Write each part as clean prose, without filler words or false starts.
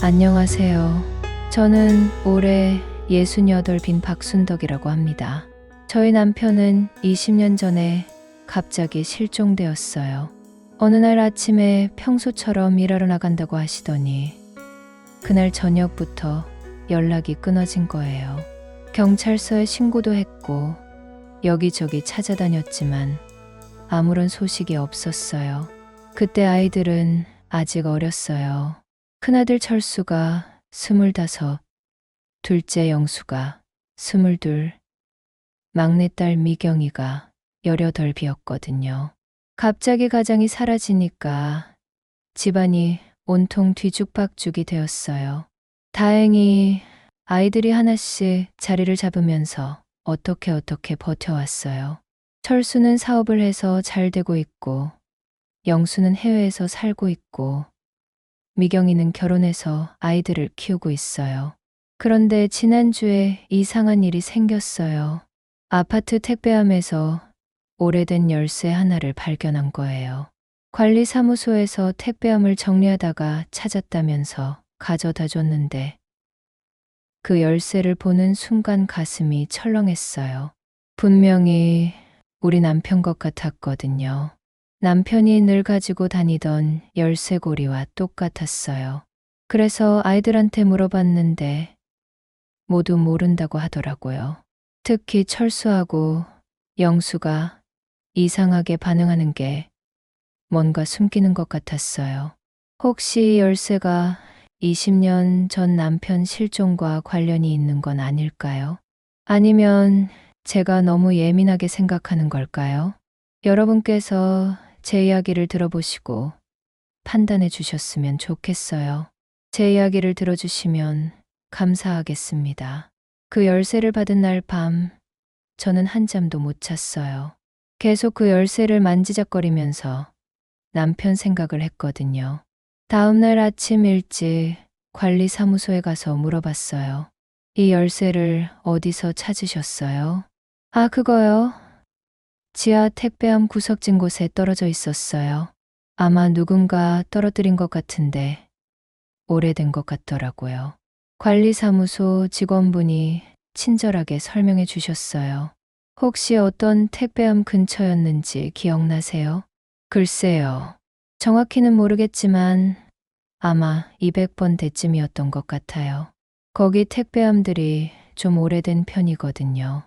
안녕하세요. 저는 올해 68빈 박순덕이라고 합니다. 저희 남편은 20년 전에 갑자기 실종되었어요. 어느 날 아침에 평소처럼 일하러 나간다고 하시더니 그날 저녁부터 연락이 끊어진 거예요. 경찰서에 신고도 했고 여기저기 찾아다녔지만 아무런 소식이 없었어요. 그때 아이들은 아직 어렸어요. 큰아들 철수가 25, 둘째 영수가 22, 막내딸 미경이가 18이었거든요. 갑자기 가장이 사라지니까 집안이 온통 뒤죽박죽이 되었어요. 다행히 아이들이 하나씩 자리를 잡으면서 어떻게 버텨왔어요. 철수는 사업을 해서 잘 되고 있고, 영수는 해외에서 살고 있고, 미경이는 결혼해서 아이들을 키우고 있어요. 그런데 지난주에 이상한 일이 생겼어요. 아파트 택배함에서 오래된 열쇠 하나를 발견한 거예요. 관리사무소에서 택배함을 정리하다가 찾았다면서 가져다 줬는데 그 열쇠를 보는 순간 가슴이 철렁했어요. 분명히 우리 남편 것 같았거든요. 남편이 늘 가지고 다니던 열쇠고리와 똑같았어요. 그래서 아이들한테 물어봤는데 모두 모른다고 하더라고요. 특히 철수하고 영수가 이상하게 반응하는 게 뭔가 숨기는 것 같았어요. 혹시 열쇠가 20년 전 남편 실종과 관련이 있는 건 아닐까요? 아니면 제가 너무 예민하게 생각하는 걸까요? 여러분께서 제 이야기를 들어보시고 판단해 주셨으면 좋겠어요. 제 이야기를 들어주시면 감사하겠습니다. 그 열쇠를 받은 날 밤, 저는 한잠도 못 잤어요. 계속 그 열쇠를 만지작거리면서 남편 생각을 했거든요. 다음 날 아침 일찍 관리사무소에 가서 물어봤어요. 이 열쇠를 어디서 찾으셨어요? 아, 그거요? 지하 택배함 구석진 곳에 떨어져 있었어요. 아마 누군가 떨어뜨린 것 같은데 오래된 것 같더라고요. 관리사무소 직원분이 친절하게 설명해 주셨어요. 혹시 어떤 택배함 근처였는지 기억나세요? 글쎄요. 정확히는 모르겠지만 아마 200번 대쯤이었던 것 같아요. 거기 택배함들이 좀 오래된 편이거든요.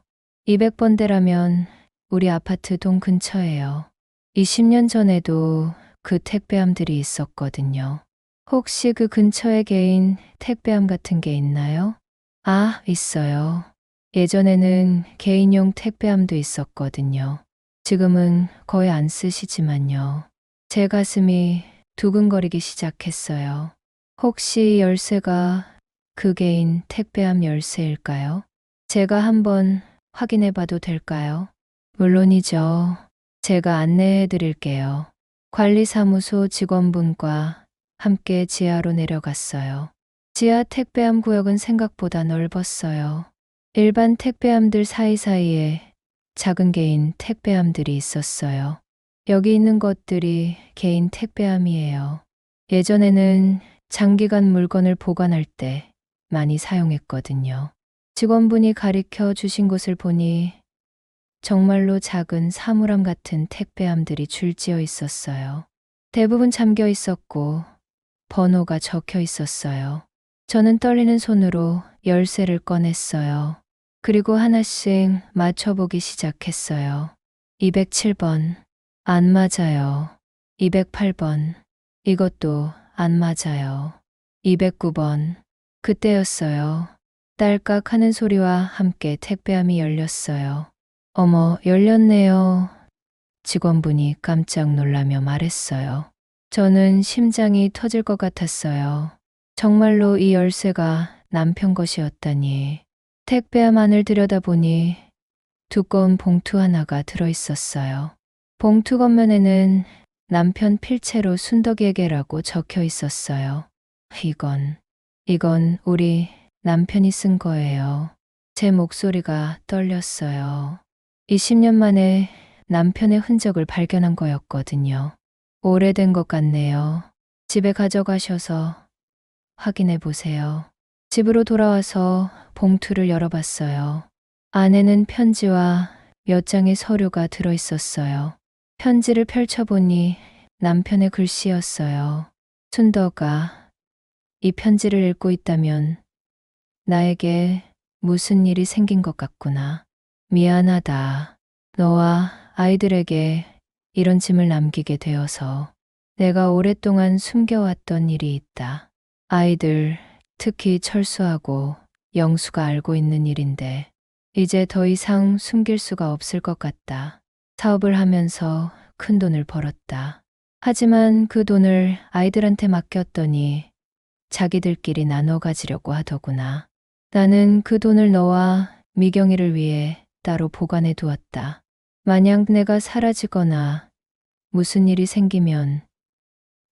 200번대라면 우리 아파트 동 근처예요. 20년 전에도 그 택배함들이 있었거든요. 혹시 그 근처에 개인 택배함 같은 게 있나요? 아, 있어요. 예전에는 개인용 택배함도 있었거든요. 지금은 거의 안 쓰시지만요. 제 가슴이 두근거리기 시작했어요. 혹시 열쇠가 그 개인 택배함 열쇠일까요? 제가 한번 확인해 봐도 될까요? 물론이죠. 제가 안내해 드릴게요. 관리사무소 직원분과 함께 지하로 내려갔어요. 지하 택배함 구역은 생각보다 넓었어요. 일반 택배함들 사이사이에 작은 개인 택배함들이 있었어요. 여기 있는 것들이 개인 택배함이에요. 예전에는 장기간 물건을 보관할 때 많이 사용했거든요. 직원분이 가리켜 주신 곳을 보니 정말로 작은 사물함 같은 택배함들이 줄지어 있었어요. 대부분 잠겨 있었고 번호가 적혀 있었어요. 저는 떨리는 손으로 열쇠를 꺼냈어요. 그리고 하나씩 맞춰보기 시작했어요. 207번. 안 맞아요. 208번. 이것도 안 맞아요. 209번. 그때였어요. 딸깍 하는 소리와 함께 택배함이 열렸어요. 어머, 열렸네요. 직원분이 깜짝 놀라며 말했어요. 저는 심장이 터질 것 같았어요. 정말로 이 열쇠가 남편 것이었다니. 택배함 안을 들여다보니 두꺼운 봉투 하나가 들어있었어요. 봉투 겉면에는 남편 필체로 순덕이에게라고 적혀 있었어요. 이건 우리 남편이 쓴 거예요. 제 목소리가 떨렸어요. 20년 만에 남편의 흔적을 발견한 거였거든요. 오래된 것 같네요. 집에 가져가셔서 확인해 보세요. 집으로 돌아와서 봉투를 열어봤어요. 안에는 편지와 몇 장의 서류가 들어 있었어요. 편지를 펼쳐보니 남편의 글씨였어요. 순덕아, 이 편지를 읽고 있다면 나에게 무슨 일이 생긴 것 같구나. 미안하다. 너와 아이들에게 이런 짐을 남기게 되어서 내가 오랫동안 숨겨왔던 일이 있다. 아이들, 특히 철수하고 영수가 알고 있는 일인데 이제 더 이상 숨길 수가 없을 것 같다. 사업을 하면서 큰 돈을 벌었다. 하지만 그 돈을 아이들한테 맡겼더니 자기들끼리 나눠 가지려고 하더구나. 나는 그 돈을 너와 미경이를 위해 따로 보관해 두었다. 만약 내가 사라지거나 무슨 일이 생기면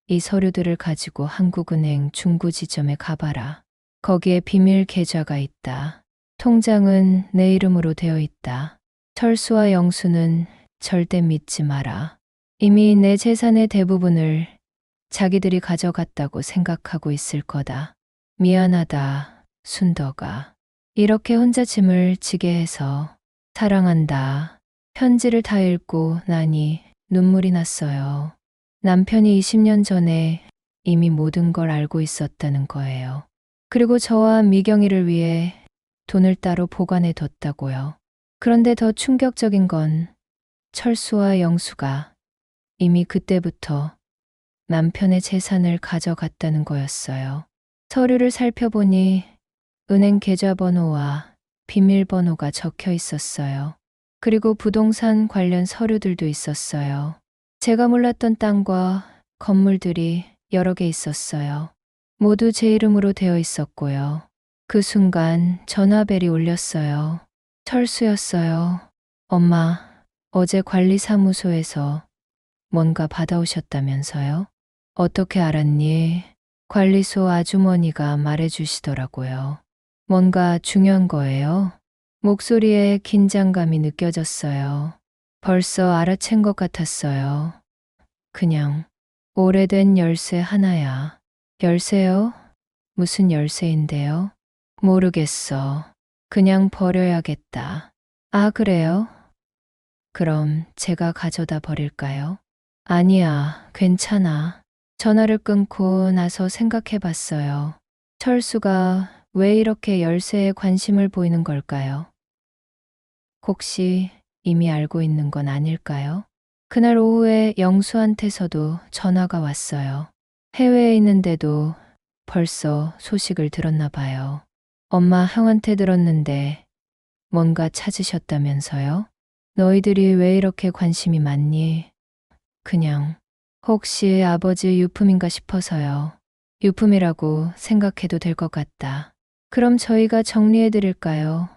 이 서류들을 가지고 한국은행 중구지점에 가봐라. 거기에 비밀 계좌가 있다. 통장은 내 이름으로 되어 있다. 철수와 영수는 절대 믿지 마라. 이미 내 재산의 대부분을 자기들이 가져갔다고 생각하고 있을 거다. 미안하다, 순덕아. 이렇게 혼자 짐을 지게 해서 사랑한다. 편지를 다 읽고 나니 눈물이 났어요. 남편이 20년 전에 이미 모든 걸 알고 있었다는 거예요. 그리고 저와 미경이를 위해 돈을 따로 보관해 뒀다고요. 그런데 더 충격적인 건 철수와 영수가 이미 그때부터 남편의 재산을 가져갔다는 거였어요. 서류를 살펴보니 은행 계좌번호와 비밀번호가 적혀 있었어요. 그리고 부동산 관련 서류들도 있었어요. 제가 몰랐던 땅과 건물들이 여러 개 있었어요. 모두 제 이름으로 되어 있었고요. 그 순간 전화벨이 울렸어요. 철수였어요. 엄마, 어제 관리사무소에서 뭔가 받아오셨다면서요? 어떻게 알았니? 관리소 아주머니가 말해주시더라고요. 뭔가 중요한 거예요? 목소리에 긴장감이 느껴졌어요. 벌써 알아챈 것 같았어요. 그냥 오래된 열쇠 하나야. 열쇠요? 무슨 열쇠인데요? 모르겠어. 그냥 버려야겠다. 아, 그래요? 그럼 제가 가져다 버릴까요? 아니야, 괜찮아. 전화를 끊고 나서 생각해 봤어요. 철수가 왜 이렇게 열쇠에 관심을 보이는 걸까요? 혹시 이미 알고 있는 건 아닐까요? 그날 오후에 영수한테서도 전화가 왔어요. 해외에 있는데도 벌써 소식을 들었나 봐요. 엄마 형한테 들었는데 뭔가 찾으셨다면서요? 너희들이 왜 이렇게 관심이 많니? 그냥 혹시 아버지 유품인가 싶어서요. 유품이라고 생각해도 될 것 같다. 그럼 저희가 정리해 드릴까요?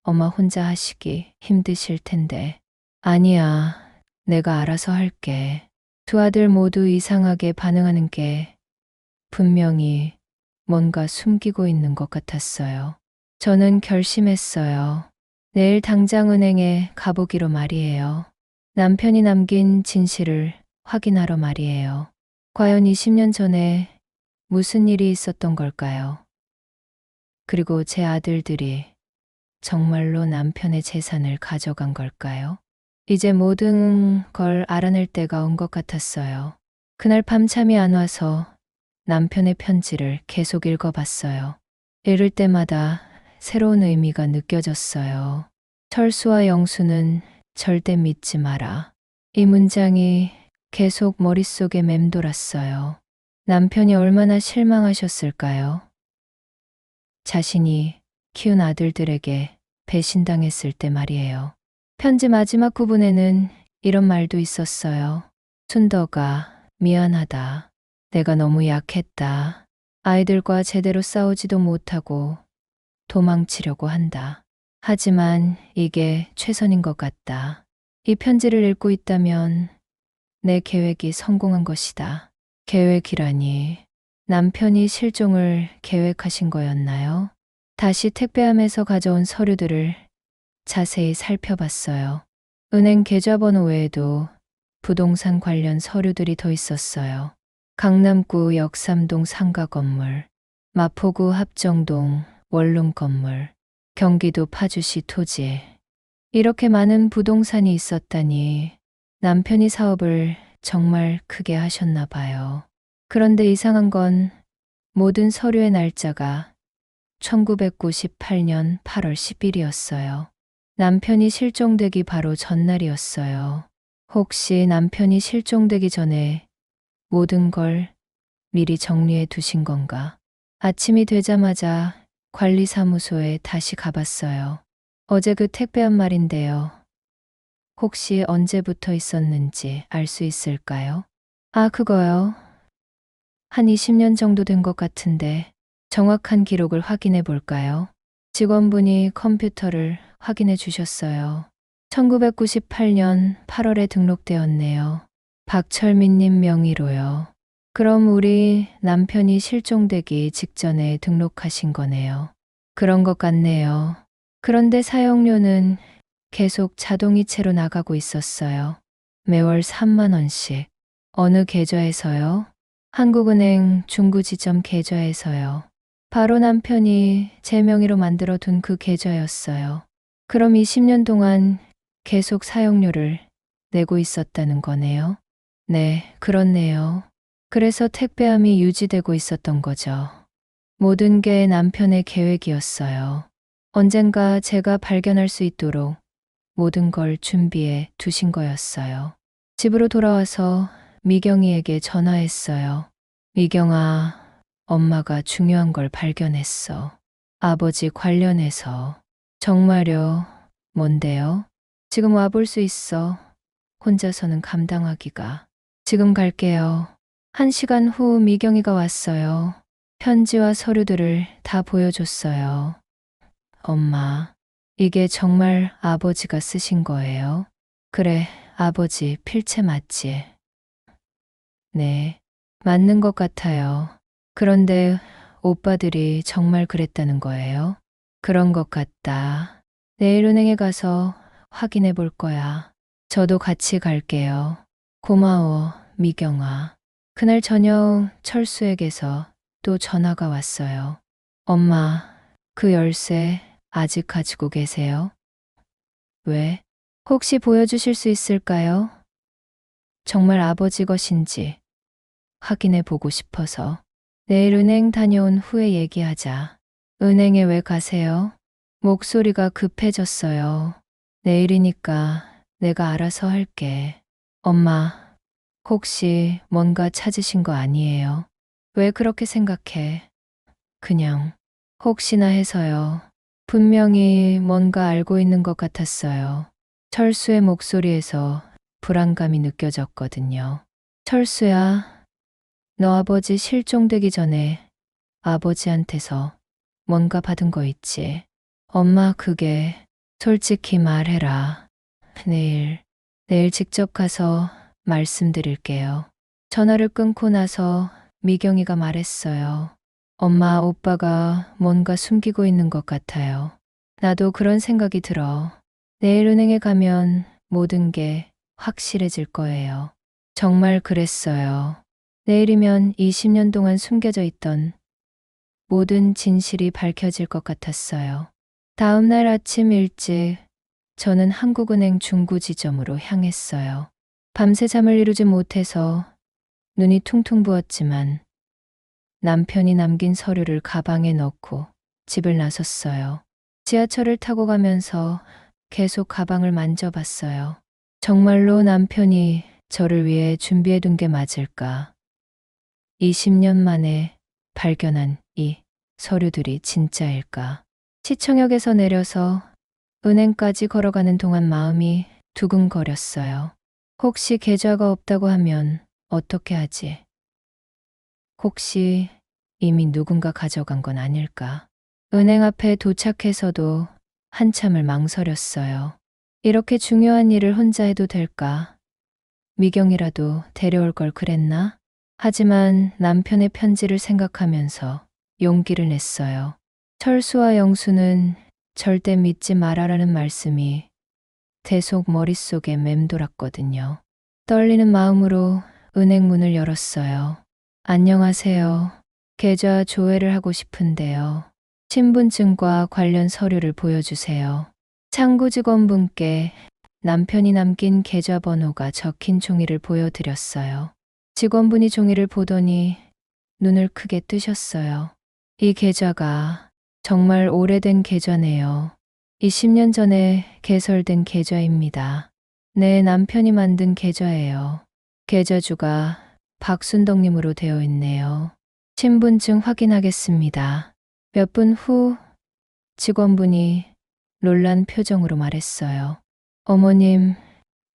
엄마 혼자 하시기 힘드실 텐데. 아니야, 내가 알아서 할게. 두 아들 모두 이상하게 반응하는 게 분명히 뭔가 숨기고 있는 것 같았어요. 저는 결심했어요. 내일 당장 은행에 가보기로 말이에요. 남편이 남긴 진실을 확인하러 말이에요. 과연 20년 전에 무슨 일이 있었던 걸까요? 그리고 제 아들들이 정말로 남편의 재산을 가져간 걸까요? 이제 모든 걸 알아낼 때가 온 것 같았어요. 그날 밤잠이 안 와서 남편의 편지를 계속 읽어봤어요. 읽을 때마다 새로운 의미가 느껴졌어요. 철수와 영수는 절대 믿지 마라. 이 문장이 계속 머릿속에 맴돌았어요. 남편이 얼마나 실망하셨을까요? 자신이 키운 아들들에게 배신당했을 때 말이에요. 편지 마지막 부분에는 이런 말도 있었어요. 순덕아, 미안하다. 내가 너무 약했다. 아이들과 제대로 싸우지도 못하고 도망치려고 한다. 하지만 이게 최선인 것 같다. 이 편지를 읽고 있다면 내 계획이 성공한 것이다. 계획이라니. 남편이 실종을 계획하신 거였나요? 다시 택배함에서 가져온 서류들을 자세히 살펴봤어요. 은행 계좌번호 외에도 부동산 관련 서류들이 더 있었어요. 강남구 역삼동 상가 건물, 마포구 합정동 원룸 건물, 경기도 파주시 토지. 이렇게 많은 부동산이 있었다니 남편이 사업을 정말 크게 하셨나 봐요. 그런데 이상한 건 모든 서류의 날짜가 1998년 8월 10일이었어요. 남편이 실종되기 바로 전날이었어요. 혹시 남편이 실종되기 전에 모든 걸 미리 정리해 두신 건가? 아침이 되자마자 관리사무소에 다시 가봤어요. 어제 그 택배한 말인데요. 혹시 언제부터 있었는지 알 수 있을까요? 아, 그거요. 한 20년 정도 된 것 같은데 정확한 기록을 확인해 볼까요? 직원분이 컴퓨터를 확인해 주셨어요. 1998년 8월에 등록되었네요. 박철민님 명의로요. 그럼 우리 남편이 실종되기 직전에 등록하신 거네요. 그런 것 같네요. 그런데 사용료는 계속 자동이체로 나가고 있었어요. 매월 3만 원씩. 어느 계좌에서요? 한국은행 중구지점 계좌에서요. 바로 남편이 제 명의로 만들어 둔 그 계좌였어요. 그럼 20년 동안 계속 사용료를 내고 있었다는 거네요. 네, 그렇네요. 그래서 택배함이 유지되고 있었던 거죠. 모든 게 남편의 계획이었어요. 언젠가 제가 발견할 수 있도록 모든 걸 준비해 두신 거였어요. 집으로 돌아와서 미경이에게 전화했어요. 미경아, 엄마가 중요한 걸 발견했어. 아버지 관련해서. 정말요? 뭔데요? 지금 와볼 수 있어. 혼자서는 감당하기가. 지금 갈게요. 1시간 후 미경이가 왔어요. 편지와 서류들을 다 보여줬어요. 엄마, 이게 정말 아버지가 쓰신 거예요? 그래, 아버지 필체 맞지? 네, 맞는 것 같아요. 그런데 오빠들이 정말 그랬다는 거예요? 그런 것 같다. 내일 은행에 가서 확인해 볼 거야. 저도 같이 갈게요. 고마워, 미경아. 그날 저녁 철수에게서 또 전화가 왔어요. 엄마, 그 열쇠 아직 가지고 계세요? 왜? 혹시 보여주실 수 있을까요? 정말 아버지 것인지 확인해 보고 싶어서. 내일 은행 다녀온 후에 얘기하자. 은행에 왜 가세요? 목소리가 급해졌어요. 내일이니까 내가 알아서 할게. 엄마, 혹시 뭔가 찾으신 거 아니에요? 왜 그렇게 생각해? 그냥 혹시나 해서요. 분명히 뭔가 알고 있는 것 같았어요. 철수의 목소리에서 불안감이 느껴졌거든요. 철수야, 너 아버지 실종되기 전에 아버지한테서 뭔가 받은 거 있지? 엄마, 그게 솔직히 말해라. 내일 직접 가서 말씀드릴게요. 전화를 끊고 나서 미경이가 말했어요. 엄마, 오빠가 뭔가 숨기고 있는 것 같아요. 나도 그런 생각이 들어. 내일 은행에 가면 모든 게 확실해질 거예요. 정말 그랬어요. 내일이면 20년 동안 숨겨져 있던 모든 진실이 밝혀질 것 같았어요. 다음 날 아침 일찍 저는 한국은행 중구지점으로 향했어요. 밤새 잠을 이루지 못해서 눈이 퉁퉁 부었지만 남편이 남긴 서류를 가방에 넣고 집을 나섰어요. 지하철을 타고 가면서 계속 가방을 만져봤어요. 정말로 남편이 저를 위해 준비해 둔 게 맞을까? 20년 만에 발견한 이 서류들이 진짜일까? 시청역에서 내려서 은행까지 걸어가는 동안 마음이 두근거렸어요. 혹시 계좌가 없다고 하면 어떻게 하지? 혹시 이미 누군가 가져간 건 아닐까? 은행 앞에 도착해서도 한참을 망설였어요. 이렇게 중요한 일을 혼자 해도 될까? 미경이라도 데려올 걸 그랬나? 하지만 남편의 편지를 생각하면서 용기를 냈어요. 철수와 영수는 절대 믿지 말아라는 말씀이 계속 머릿속에 맴돌았거든요. 떨리는 마음으로 은행 문을 열었어요. 안녕하세요. 계좌 조회를 하고 싶은데요. 신분증과 관련 서류를 보여주세요. 창구 직원분께 남편이 남긴 계좌번호가 적힌 종이를 보여드렸어요. 직원분이 종이를 보더니 눈을 크게 뜨셨어요. 이 계좌가 정말 오래된 계좌네요. 20년 전에 개설된 계좌입니다. 네, 남편이 만든 계좌예요. 계좌주가 박순덕님으로 되어 있네요. 신분증 확인하겠습니다. 몇 분 후 직원분이 놀란 표정으로 말했어요. 어머님,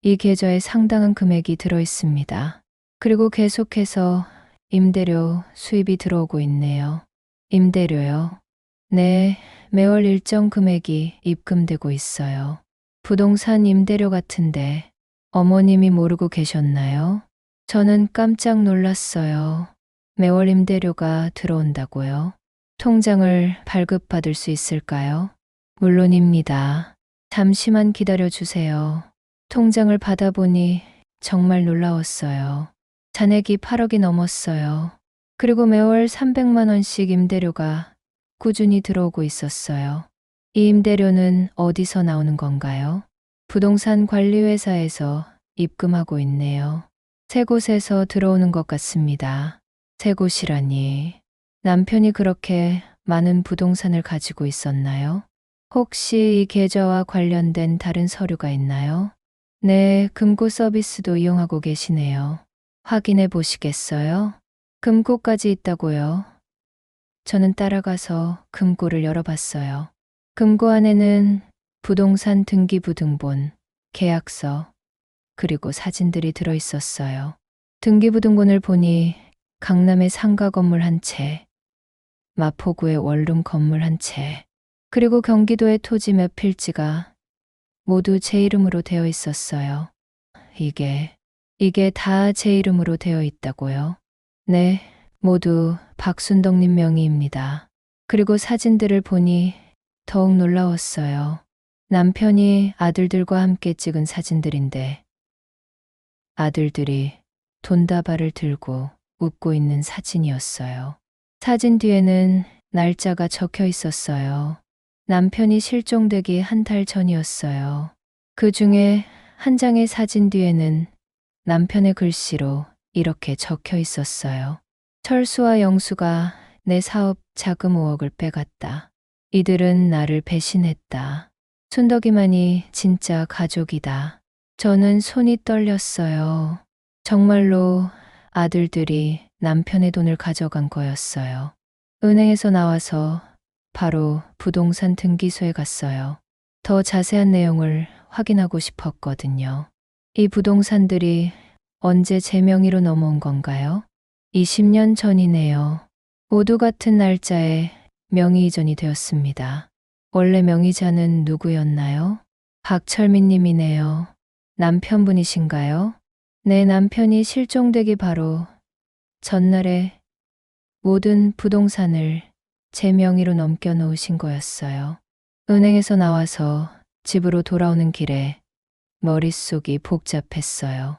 이 계좌에 상당한 금액이 들어 있습니다. 그리고 계속해서 임대료 수입이 들어오고 있네요. 임대료요? 네, 매월 일정 금액이 입금되고 있어요. 부동산 임대료 같은데 어머님이 모르고 계셨나요? 저는 깜짝 놀랐어요. 매월 임대료가 들어온다고요? 통장을 발급받을 수 있을까요? 물론입니다. 잠시만 기다려 주세요. 통장을 받아보니 정말 놀라웠어요. 잔액이 8억이 넘었어요. 그리고 매월 300만 원씩 임대료가 꾸준히 들어오고 있었어요. 이 임대료는 어디서 나오는 건가요? 부동산 관리회사에서 입금하고 있네요. 세 곳에서 들어오는 것 같습니다. 세 곳이라니. 남편이 그렇게 많은 부동산을 가지고 있었나요? 혹시 이 계좌와 관련된 다른 서류가 있나요? 네, 금고 서비스도 이용하고 계시네요. 확인해 보시겠어요? 금고까지 있다고요? 저는 따라가서 금고를 열어봤어요. 금고 안에는 부동산 등기부등본, 계약서, 그리고 사진들이 들어 있었어요. 등기부등본을 보니 강남의 상가 건물 한 채, 마포구의 원룸 건물 한 채, 그리고 경기도의 토지 몇 필지가 모두 제 이름으로 되어 있었어요. 이게 다 제 이름으로 되어 있다고요? 네, 모두 박순덕님 명의입니다. 그리고 사진들을 보니 더욱 놀라웠어요. 남편이 아들들과 함께 찍은 사진들인데 아들들이 돈다발을 들고 웃고 있는 사진이었어요. 사진 뒤에는 날짜가 적혀 있었어요. 남편이 실종되기 한 달 전이었어요. 그 중에 한 장의 사진 뒤에는 남편의 글씨로 이렇게 적혀 있었어요. 철수와 영수가 내 사업 자금 5억을 빼갔다. 이들은 나를 배신했다. 순덕이만이 진짜 가족이다. 저는 손이 떨렸어요. 정말로 아들들이 남편의 돈을 가져간 거였어요. 은행에서 나와서 바로 부동산 등기소에 갔어요. 더 자세한 내용을 확인하고 싶었거든요. 이 부동산들이 언제 제 명의로 넘어온 건가요? 20년 전이네요. 모두 같은 날짜에 명의 이전이 되었습니다. 원래 명의자는 누구였나요? 박철민 님이네요. 남편분이신가요? 내 남편이 실종되기 바로 전날에 모든 부동산을 제 명의로 넘겨 놓으신 거였어요. 은행에서 나와서 집으로 돌아오는 길에 머릿속이 복잡했어요.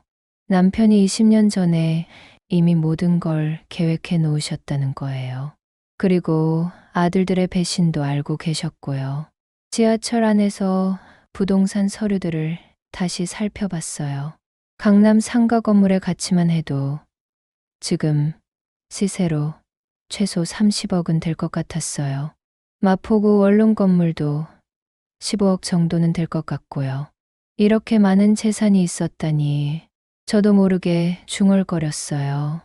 남편이 20년 전에 이미 모든 걸 계획해 놓으셨다는 거예요. 그리고 아들들의 배신도 알고 계셨고요. 지하철 안에서 부동산 서류들을 다시 살펴봤어요. 강남 상가 건물의 가치만 해도 지금 시세로 최소 30억은 될 것 같았어요. 마포구 원룸 건물도 15억 정도는 될 것 같고요. 이렇게 많은 재산이 있었다니 저도 모르게 중얼거렸어요.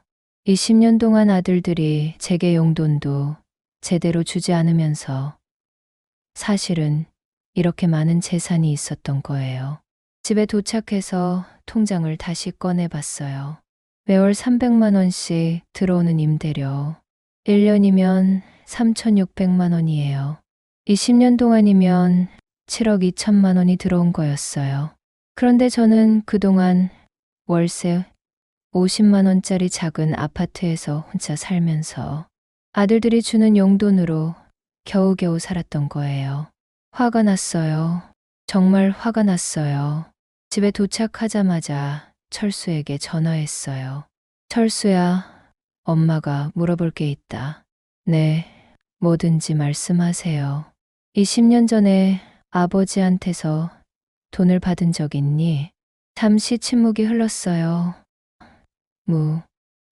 20년 동안 아들들이 제게 용돈도 제대로 주지 않으면서 사실은 이렇게 많은 재산이 있었던 거예요. 집에 도착해서 통장을 다시 꺼내봤어요. 매월 300만 원씩 들어오는 임대료. 1년이면 3,600만 원이에요. 20년 동안이면 7억 2천만 원이 들어온 거였어요. 그런데 저는 그동안 월세 50만 원짜리 작은 아파트에서 혼자 살면서 아들들이 주는 용돈으로 겨우겨우 살았던 거예요. 화가 났어요. 정말 화가 났어요. 집에 도착하자마자 철수에게 전화했어요. 철수야, 엄마가 물어볼 게 있다. 네, 뭐든지 말씀하세요. 20년 전에 아버지한테서 돈을 받은 적 있니? 잠시 침묵이 흘렀어요.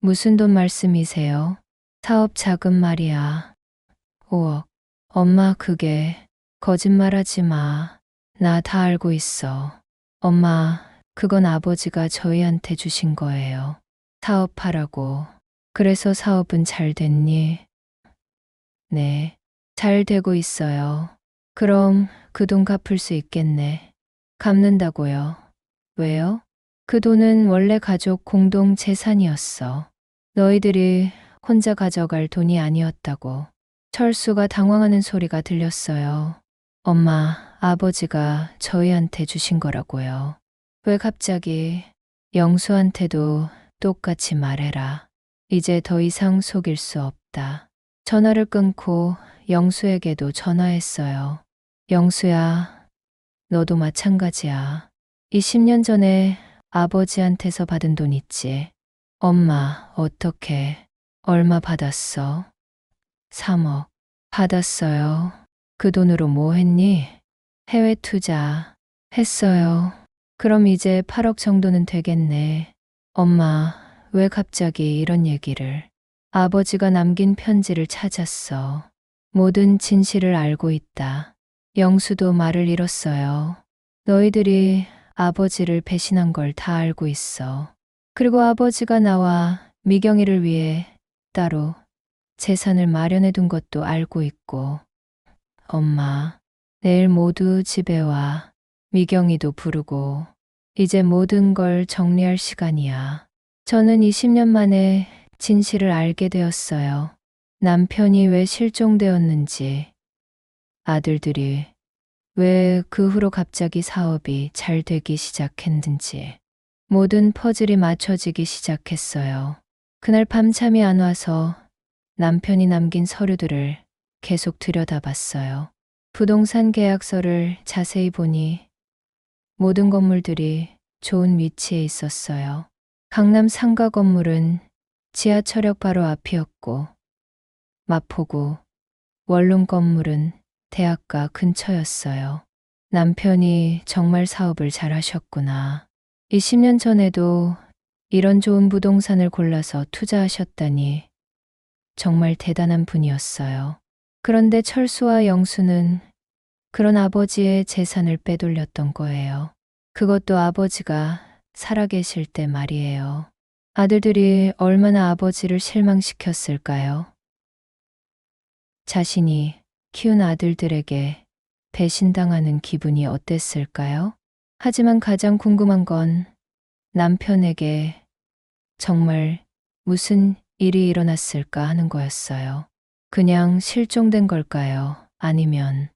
무슨 돈 말씀이세요? 사업 자금 말이야. 5억. 엄마, 그게 거짓말하지 마. 나 다 알고 있어. 엄마, 그건 아버지가 저희한테 주신 거예요. 사업하라고. 그래서 사업은 잘 됐니? 네, 잘 되고 있어요. 그럼 그 돈 갚을 수 있겠네. 갚는다고요. 왜요? 그 돈은 원래 가족 공동 재산이었어. 너희들이 혼자 가져갈 돈이 아니었다고. 철수가 당황하는 소리가 들렸어요. 엄마, 아버지가 저희한테 주신 거라고요. 왜 갑자기? 영수한테도 똑같이 말해라. 이제 더 이상 속일 수 없다. 전화를 끊고 영수에게도 전화했어요. 영수야, 너도 마찬가지야. 20년 전에 아버지한테서 받은 돈 있지? 엄마, 어떻게? 얼마 받았어? 3억. 받았어요. 그 돈으로 뭐 했니? 해외 투자. 했어요. 그럼 이제 8억 정도는 되겠네. 엄마, 왜 갑자기 이런 얘기를? 아버지가 남긴 편지를 찾았어. 모든 진실을 알고 있다. 영수도 말을 잃었어요. 너희들이 아버지를 배신한 걸 다 알고 있어. 그리고 아버지가 나와 미경이를 위해 따로 재산을 마련해 둔 것도 알고 있고. 엄마, 내일 모두 집에 와. 미경이도 부르고. 이제 모든 걸 정리할 시간이야. 저는 20년 만에 진실을 알게 되었어요. 남편이 왜 실종되었는지, 아들들이 왜 그 후로 갑자기 사업이 잘 되기 시작했는지, 모든 퍼즐이 맞춰지기 시작했어요. 그날 밤 잠이 안 와서 남편이 남긴 서류들을 계속 들여다봤어요. 부동산 계약서를 자세히 보니 모든 건물들이 좋은 위치에 있었어요. 강남 상가 건물은 지하철역 바로 앞이었고, 마포구 원룸 건물은 대학가 근처였어요. 남편이 정말 사업을 잘 하셨구나. 20년 전에도 이런 좋은 부동산을 골라서 투자하셨다니 정말 대단한 분이었어요. 그런데 철수와 영수는 그런 아버지의 재산을 빼돌렸던 거예요. 그것도 아버지가 살아계실 때 말이에요. 아들들이 얼마나 아버지를 실망시켰을까요? 자신이 키운 아들들에게 배신당하는 기분이 어땠을까요? 하지만 가장 궁금한 건 남편에게 정말 무슨 일이 일어났을까 하는 거였어요. 그냥 실종된 걸까요? 아니면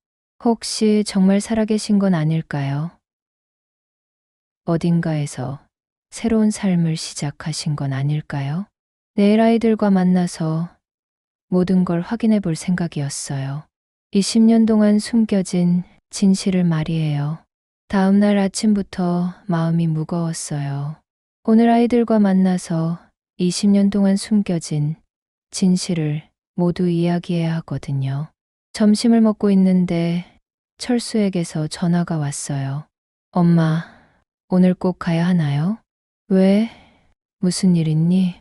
혹시 정말 살아계신 건 아닐까요? 어딘가에서 새로운 삶을 시작하신 건 아닐까요? 내일 아이들과 만나서 모든 걸 확인해 볼 생각이었어요. 20년 동안 숨겨진 진실을 말이에요. 다음 날 아침부터 마음이 무거웠어요. 오늘 아이들과 만나서 20년 동안 숨겨진 진실을 모두 이야기해야 하거든요. 점심을 먹고 있는데 철수에게서 전화가 왔어요. 엄마, 오늘 꼭 가야 하나요? 왜? 무슨 일 있니?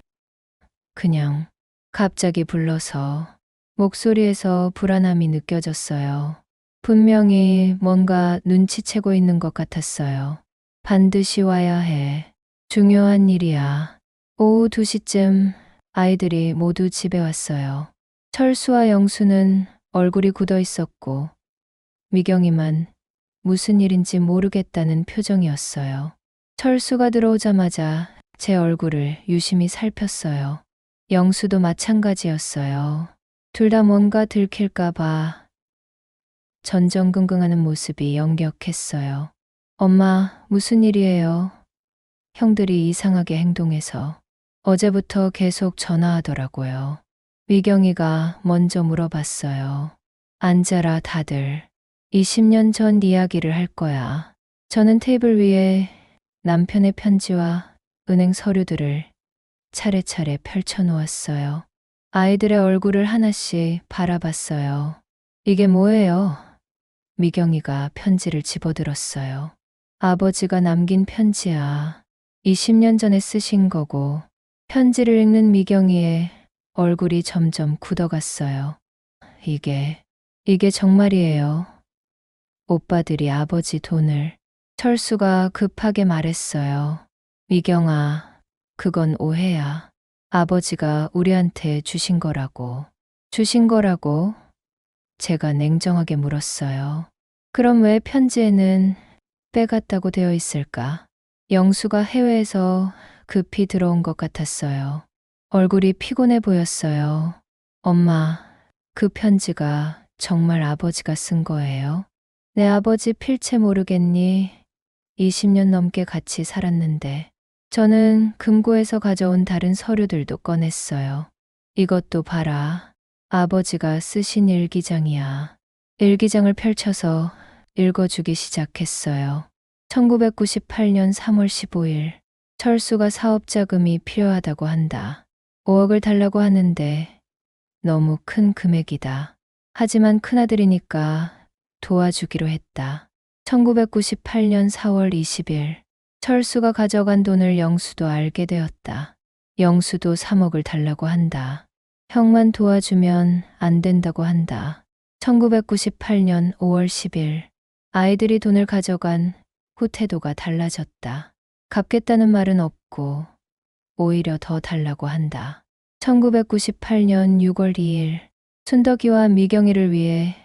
그냥 갑자기 불러서. 목소리에서 불안함이 느껴졌어요. 분명히 뭔가 눈치채고 있는 것 같았어요. 반드시 와야 해. 중요한 일이야. 오후 2시쯤 아이들이 모두 집에 왔어요. 철수와 영수는 얼굴이 굳어 있었고, 미경이만 무슨 일인지 모르겠다는 표정이었어요. 철수가 들어오자마자 제 얼굴을 유심히 살폈어요. 영수도 마찬가지였어요. 둘 다 뭔가 들킬까봐 전전긍긍하는 모습이 역력했어요. 엄마, 무슨 일이에요? 형들이 이상하게 행동해서 어제부터 계속 전화하더라고요. 미경이가 먼저 물어봤어요. 앉아라, 다들. 20년 전 이야기를 할 거야. 저는 테이블 위에 남편의 편지와 은행 서류들을 차례차례 펼쳐놓았어요. 아이들의 얼굴을 하나씩 바라봤어요. 이게 뭐예요? 미경이가 편지를 집어들었어요. 아버지가 남긴 편지야. 20년 전에 쓰신 거고. 편지를 읽는 미경이의 얼굴이 점점 굳어갔어요. 이게 정말이에요. 오빠들이 아버지 돈을. 철수가 급하게 말했어요. 미경아, 그건 오해야. 아버지가 우리한테 주신 거라고. 주신 거라고? 제가 냉정하게 물었어요. 그럼 왜 편지에는 빼갔다고 되어 있을까? 영수가 해외에서 급히 들어온 것 같았어요. 얼굴이 피곤해 보였어요. 엄마, 그 편지가 정말 아버지가 쓴 거예요? 내 아버지 필체 모르겠니? 20년 넘게 같이 살았는데. 저는 금고에서 가져온 다른 서류들도 꺼냈어요. 이것도 봐라. 아버지가 쓰신 일기장이야. 일기장을 펼쳐서 읽어주기 시작했어요. 1998년 3월 15일. 철수가 사업 자금이 필요하다고 한다. 5억을 달라고 하는데 너무 큰 금액이다. 하지만 큰아들이니까 도와주기로 했다. 1998년 4월 20일. 철수가 가져간 돈을 영수도 알게 되었다. 영수도 3억을 달라고 한다. 형만 도와주면 안 된다고 한다. 1998년 5월 10일. 아이들이 돈을 가져간 후 태도가 달라졌다. 갚겠다는 말은 없고 오히려 더 달라고 한다. 1998년 6월 2일. 순덕이와 미경이를 위해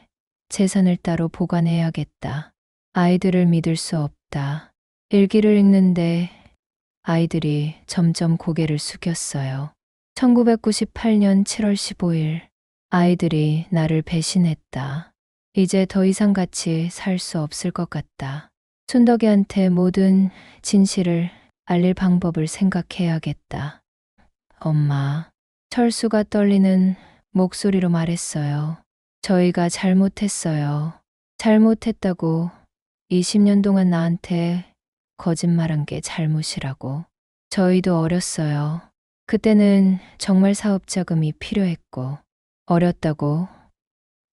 재산을 따로 보관해야겠다. 아이들을 믿을 수 없다. 일기를 읽는데 아이들이 점점 고개를 숙였어요. 1998년 7월 15일. 아이들이 나를 배신했다. 이제 더 이상 같이 살 수 없을 것 같다. 순덕이한테 모든 진실을 알릴 방법을 생각해야겠다. 엄마, 철수가 떨리는 목소리로 말했어요. 저희가 잘못했어요. 잘못했다고 20년 동안 나한테 거짓말한 게 잘못이라고. 저희도 어렸어요. 그때는 정말 사업 자금이 필요했고 어렸다고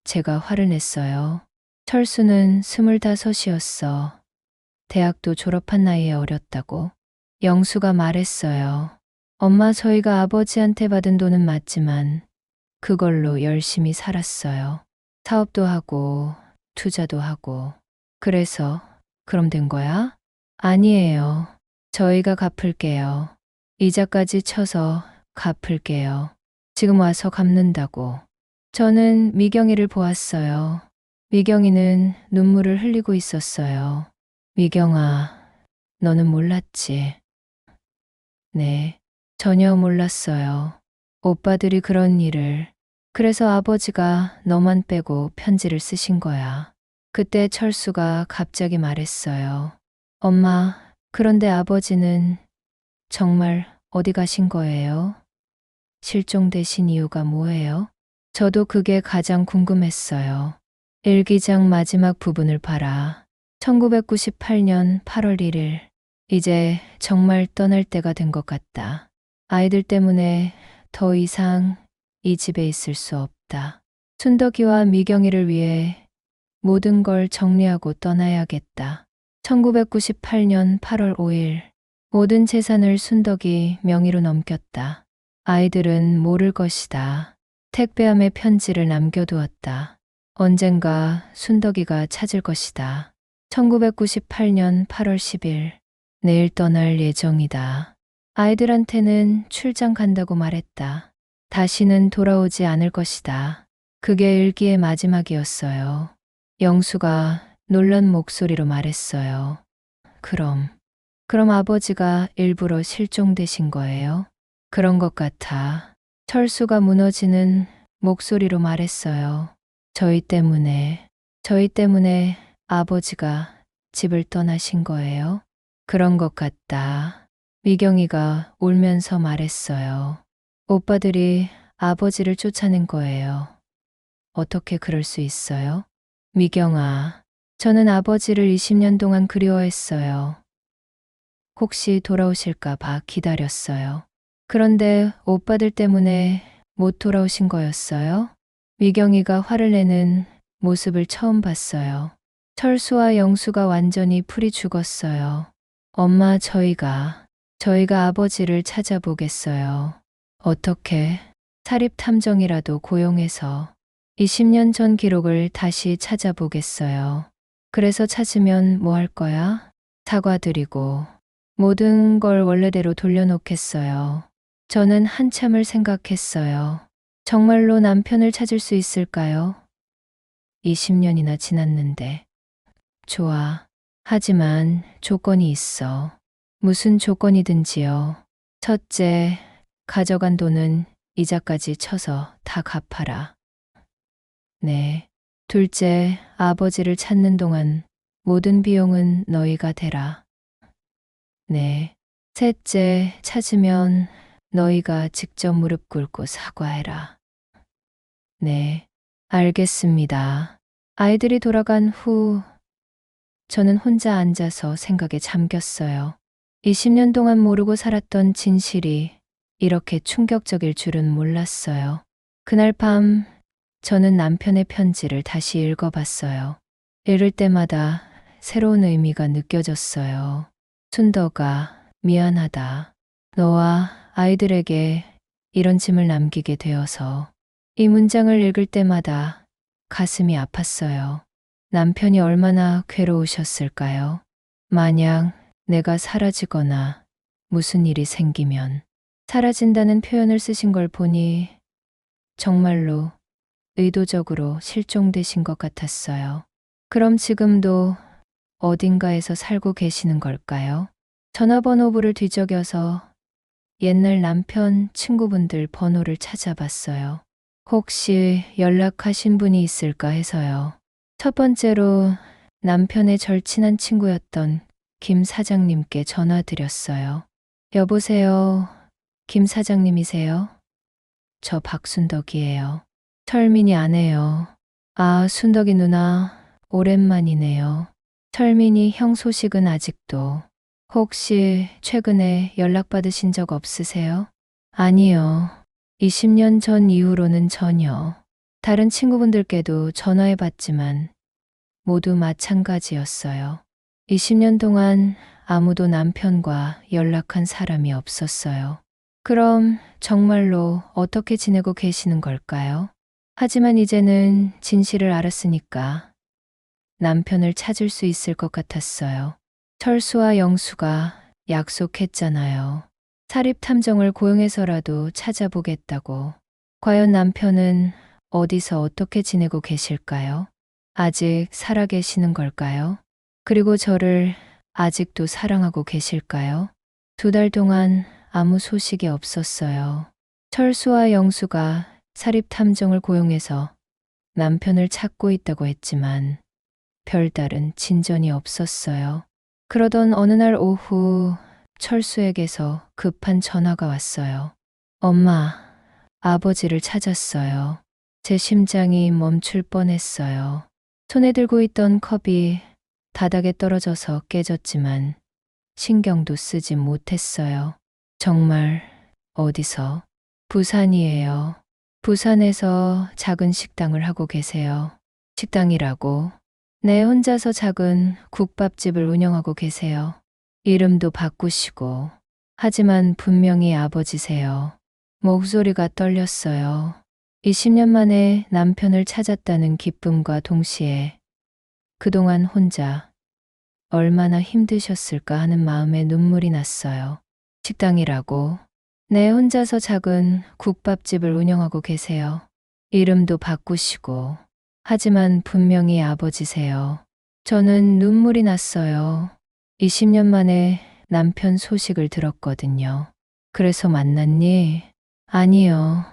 제가 화를 냈어요. 철수는 25이었어. 대학도 졸업한 나이에 어렸다고. 영수가 말했어요. 엄마, 저희가 아버지한테 받은 돈은 맞지만 그걸로 열심히 살았어요. 사업도 하고 투자도 하고. 그래서 그럼 된 거야? 아니에요. 저희가 갚을게요. 이자까지 쳐서 갚을게요. 지금 와서 갚는다고. 저는 미경이를 보았어요. 미경이는 눈물을 흘리고 있었어요. 미경아, 너는 몰랐지? 네, 전혀 몰랐어요. 오빠들이 그런 일을. 그래서 아버지가 너만 빼고 편지를 쓰신 거야. 그때 철수가 갑자기 말했어요. 엄마, 그런데 아버지는 정말 어디 가신 거예요? 실종되신 이유가 뭐예요? 저도 그게 가장 궁금했어요. 일기장 마지막 부분을 봐라. 1998년 8월 1일. 이제 정말 떠날 때가 된 것 같다. 아이들 때문에 더 이상 이 집에 있을 수 없다. 순덕이와 미경이를 위해 모든 걸 정리하고 떠나야겠다. 1998년 8월 5일. 모든 재산을 순덕이 명의로 넘겼다. 아이들은 모를 것이다. 택배함에 편지를 남겨두었다. 언젠가 순덕이가 찾을 것이다. 1998년 8월 10일. 내일 떠날 예정이다. 아이들한테는 출장 간다고 말했다. 다시는 돌아오지 않을 것이다. 그게 일기의 마지막이었어요. 영수가 놀란 목소리로 말했어요. 그럼 아버지가 일부러 실종되신 거예요? 그런 것 같아. 철수가 무너지는 목소리로 말했어요. 저희 때문에 아버지가 집을 떠나신 거예요? 그런 것 같다. 미경이가 울면서 말했어요. 오빠들이 아버지를 쫓아낸 거예요. 어떻게 그럴 수 있어요? 미경아, 저는 아버지를 20년 동안 그리워했어요. 혹시 돌아오실까 봐 기다렸어요. 그런데 오빠들 때문에 못 돌아오신 거였어요? 미경이가 화를 내는 모습을 처음 봤어요. 철수와 영수가 완전히 풀이 죽었어요. 엄마, 저희가 아버지를 찾아보겠어요. 어떻게? 사립탐정이라도 고용해서 20년 전 기록을 다시 찾아보겠어요. 그래서 찾으면 뭐 할 거야? 사과드리고 모든 걸 원래대로 돌려놓겠어요. 저는 한참을 생각했어요. 정말로 남편을 찾을 수 있을까요? 20년이나 지났는데. 좋아. 하지만 조건이 있어. 무슨 조건이든지요. 첫째, 가져간 돈은 이자까지 쳐서 다 갚아라. 네. 둘째, 아버지를 찾는 동안 모든 비용은 너희가 대라. 네. 셋째, 찾으면 너희가 직접 무릎 꿇고 사과해라. 네. 알겠습니다. 아이들이 돌아간 후 저는 혼자 앉아서 생각에 잠겼어요. 20년 동안 모르고 살았던 진실이 이렇게 충격적일 줄은 몰랐어요. 그날 밤 저는 남편의 편지를 다시 읽어봤어요. 읽을 때마다 새로운 의미가 느껴졌어요. 순덕아, 미안하다. 너와 아이들에게 이런 짐을 남기게 되어서. 이 문장을 읽을 때마다 가슴이 아팠어요. 남편이 얼마나 괴로우셨을까요? 만약 내가 사라지거나 무슨 일이 생기면 사라진다는 표현을 쓰신 걸 보니 정말로 의도적으로 실종되신 것 같았어요. 그럼 지금도 어딘가에서 살고 계시는 걸까요? 전화번호부를 뒤적여서 옛날 남편 친구분들 번호를 찾아봤어요. 혹시 연락하신 분이 있을까 해서요. 첫 번째로 남편의 절친한 친구였던 김 사장님께 전화드렸어요. 여보세요. 김 사장님이세요? 저 박순덕이에요. 철민이 아내요. 아, 순덕이 누나, 오랜만이네요. 철민이 형 소식은 아직도. 혹시 최근에 연락받으신 적 없으세요? 아니요. 20년 전 이후로는 전혀. 다른 친구분들께도 전화해봤지만 모두 마찬가지였어요. 20년 동안 아무도 남편과 연락한 사람이 없었어요. 그럼 정말로 어떻게 지내고 계시는 걸까요? 하지만 이제는 진실을 알았으니까 남편을 찾을 수 있을 것 같았어요. 철수와 영수가 약속했잖아요. 사립탐정을 고용해서라도 찾아보겠다고. 과연 남편은 어디서 어떻게 지내고 계실까요? 아직 살아계시는 걸까요? 그리고 저를 아직도 사랑하고 계실까요? 2달 동안 아무 소식이 없었어요. 철수와 영수가 사립탐정을 고용해서 남편을 찾고 있다고 했지만 별다른 진전이 없었어요. 그러던 어느 날 오후 철수에게서 급한 전화가 왔어요. 엄마, 아버지를 찾았어요. 제 심장이 멈출 뻔했어요. 손에 들고 있던 컵이 바닥에 떨어져서 깨졌지만 신경도 쓰지 못했어요. 정말 어디서? 부산이에요. 부산에서 작은 식당을 하고 계세요. 식당이라고? 네, 혼자서 작은 국밥집을 운영하고 계세요. 이름도 바꾸시고. 하지만 분명히 아버지세요. 목소리가 떨렸어요. 20년 만에 남편을 찾았다는 기쁨과 동시에 그동안 혼자 얼마나 힘드셨을까 하는 마음에 눈물이 났어요. 식당이라고? 네, 혼자서 작은 국밥집을 운영하고 계세요. 이름도 바꾸시고. 하지만 분명히 아버지세요. 저는 눈물이 났어요. 20년 만에 남편 소식을 들었거든요. 그래서 만났니? 아니요.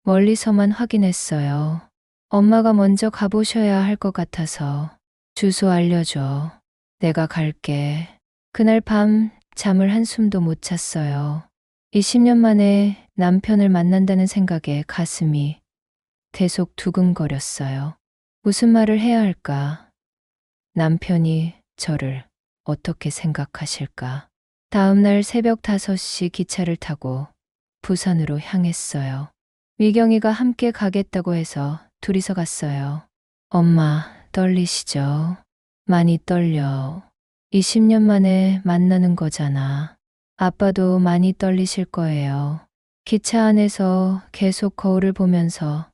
멀리서만 확인했어요. 엄마가 먼저 가보셔야 할 것 같아서. 주소 알려줘. 내가 갈게. 그날 밤 잠을 한숨도 못 잤어요. 20년 만에 남편을 만난다는 생각에 가슴이 계속 두근거렸어요. 무슨 말을 해야 할까? 남편이 저를 어떻게 생각하실까? 다음 날 새벽 5시 기차를 타고 부산으로 향했어요. 미경이가 함께 가겠다고 해서 둘이서 갔어요. 엄마, 떨리시죠? 많이 떨려. 20년 만에 만나는 거잖아. 아빠도 많이 떨리실 거예요. 기차 안에서 계속 거울을 보면서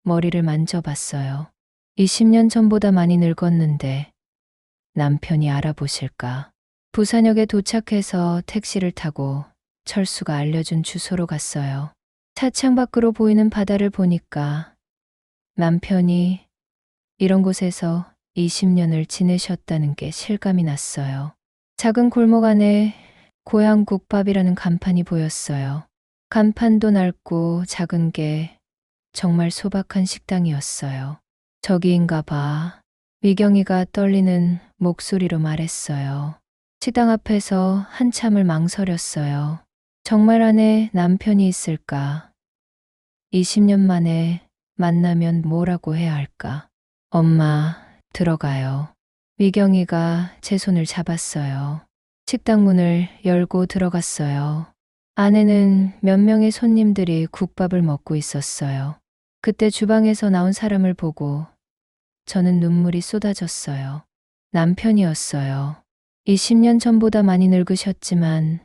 머리를 만져봤어요. 20년 전보다 많이 늙었는데 남편이 알아보실까? 부산역에 도착해서 택시를 타고 철수가 알려준 주소로 갔어요. 차창 밖으로 보이는 바다를 보니까 남편이 이런 곳에서 20년을 지내셨다는 게 실감이 났어요. 작은 골목 안에 고향 국밥이라는 간판이 보였어요. 간판도 넓고 작은 게 정말 소박한 식당이었어요. 저기인가 봐. 미경이가 떨리는 목소리로 말했어요. 식당 앞에서 한참을 망설였어요. 정말 안에 남편이 있을까? 20년 만에 만나면 뭐라고 해야 할까? 엄마, 들어가요. 미경이가 제 손을 잡았어요. 식당 문을 열고 들어갔어요. 안에는 몇 명의 손님들이 국밥을 먹고 있었어요. 그때 주방에서 나온 사람을 보고 저는 눈물이 쏟아졌어요. 남편이었어요. 20년 전보다 많이 늙으셨지만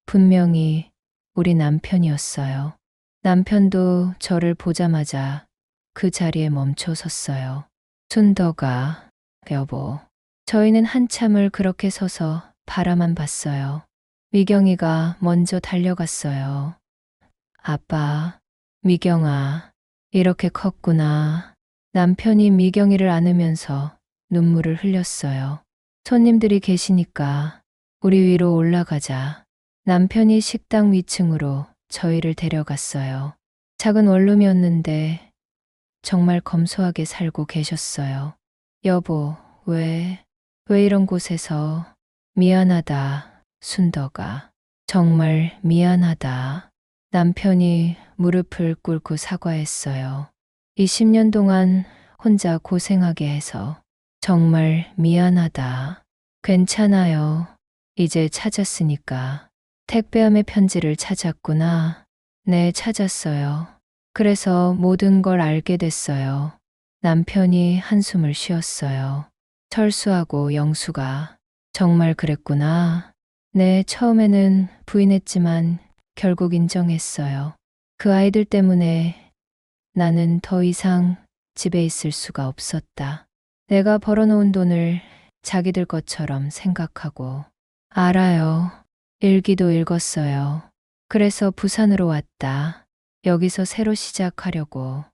분명히 우리 남편이었어요. 남편도 저를 보자마자 그 자리에 멈춰 섰어요. 순덕아, 여보. 저희는 한참을 그렇게 서서 바라만 봤어요. 미경이가 먼저 달려갔어요. 아빠, 미경아, 이렇게 컸구나. 남편이 미경이를 안으면서 눈물을 흘렸어요. 손님들이 계시니까 우리 위로 올라가자. 남편이 식당 위층으로 저희를 데려갔어요. 작은 원룸이었는데 정말 검소하게 살고 계셨어요. 여보, 왜 이런 곳에서? 미안하다, 순덕아. 정말 미안하다. 남편이 무릎을 꿇고 사과했어요. 20년 동안 혼자 고생하게 해서 정말 미안하다. 괜찮아요. 이제 찾았으니까. 택배함의 편지를 찾았구나. 네, 찾았어요. 그래서 모든 걸 알게 됐어요. 남편이 한숨을 쉬었어요. 철수하고 영수가 정말 그랬구나. 네, 처음에는 부인했지만 결국 인정했어요. 그 아이들 때문에 나는 더 이상 집에 있을 수가 없었다. 내가 벌어놓은 돈을 자기들 것처럼 생각하고. 알아요. 일기도 읽었어요. 그래서 부산으로 왔다. 여기서 새로 시작하려고.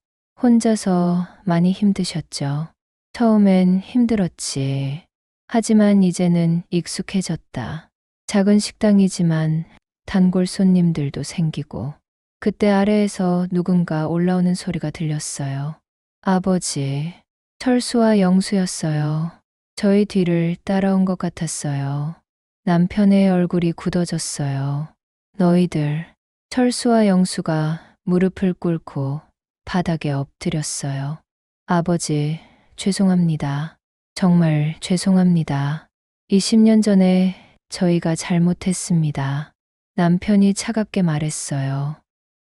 혼자서 많이 힘드셨죠? 처음엔 힘들었지. 하지만 이제는 익숙해졌다. 작은 식당이지만 단골 손님들도 생기고. 그때 아래에서 누군가 올라오는 소리가 들렸어요. 아버지, 철수와 영수였어요. 저희 뒤를 따라온 것 같았어요. 남편의 얼굴이 굳어졌어요. 너희들, 철수와 영수가 무릎을 꿇고 바닥에 엎드렸어요. 아버지, 죄송합니다. 정말 죄송합니다. 20년 전에 저희가 잘못했습니다. 남편이 차갑게 말했어요.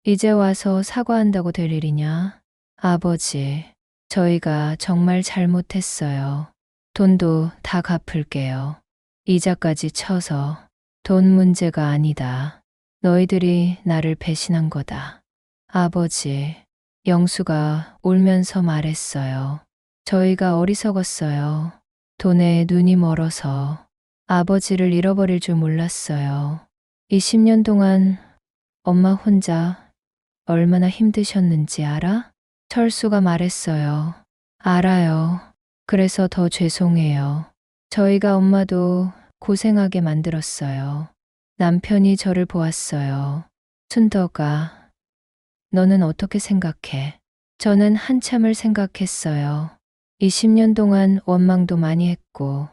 이제 와서 사과한다고 될 일이냐? 아버지, 저희가 정말 잘못했어요. 돈도 다 갚을게요. 이자까지 쳐서. 돈 문제가 아니다. 너희들이 나를 배신한 거다. 아버지, 영수가 울면서 말했어요. 저희가 어리석었어요. 돈에 눈이 멀어서 아버지를 잃어버릴 줄 몰랐어요. 20년 동안 엄마 혼자 얼마나 힘드셨는지 알아? 철수가 말했어요. 알아요. 그래서 더 죄송해요. 저희가 엄마도 고생하게 만들었어요. 남편이 저를 보았어요. 순덕아, 너는 어떻게 생각해? 저는 한참을 생각했어요. 20년 동안 원망도 많이 했고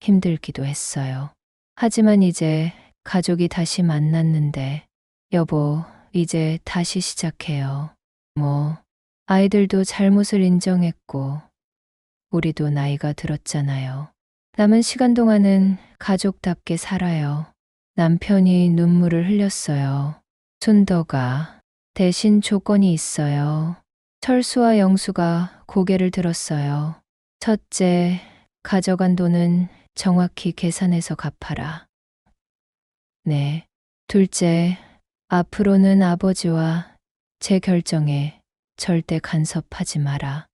힘들기도 했어요. 하지만 이제 가족이 다시 만났는데, 여보, 이제 다시 시작해요. 뭐, 아이들도 잘못을 인정했고, 우리도 나이가 들었잖아요. 남은 시간 동안은 가족답게 살아요. 남편이 눈물을 흘렸어요. 순덕아, 대신 조건이 있어요. 철수와 영수가 고개를 들었어요. 첫째, 가져간 돈은 정확히 계산해서 갚아라. 네. 둘째, 앞으로는 아버지와 제 결정에 절대 간섭하지 마라.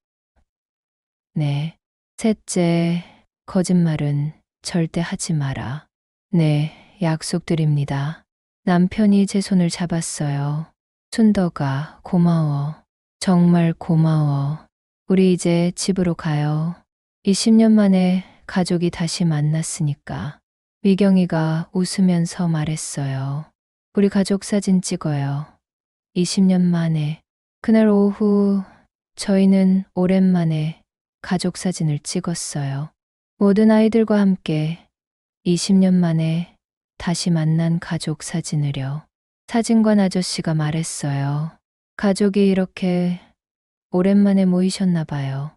네. 셋째, 거짓말은 절대 하지 마라. 네, 약속드립니다. 남편이 제 손을 잡았어요. 순덕아, 고마워. 정말 고마워. 우리 이제 집으로 가요. 20년 만에 가족이 다시 만났으니까. 미경이가 웃으면서 말했어요. 우리 가족 사진 찍어요. 20년 만에. 그날 오후 저희는 오랜만에 가족 사진을 찍었어요. 모든 아이들과 함께 20년 만에 다시 만난 가족 사진을요. 사진관 아저씨가 말했어요. 가족이 이렇게 오랜만에 모이셨나 봐요.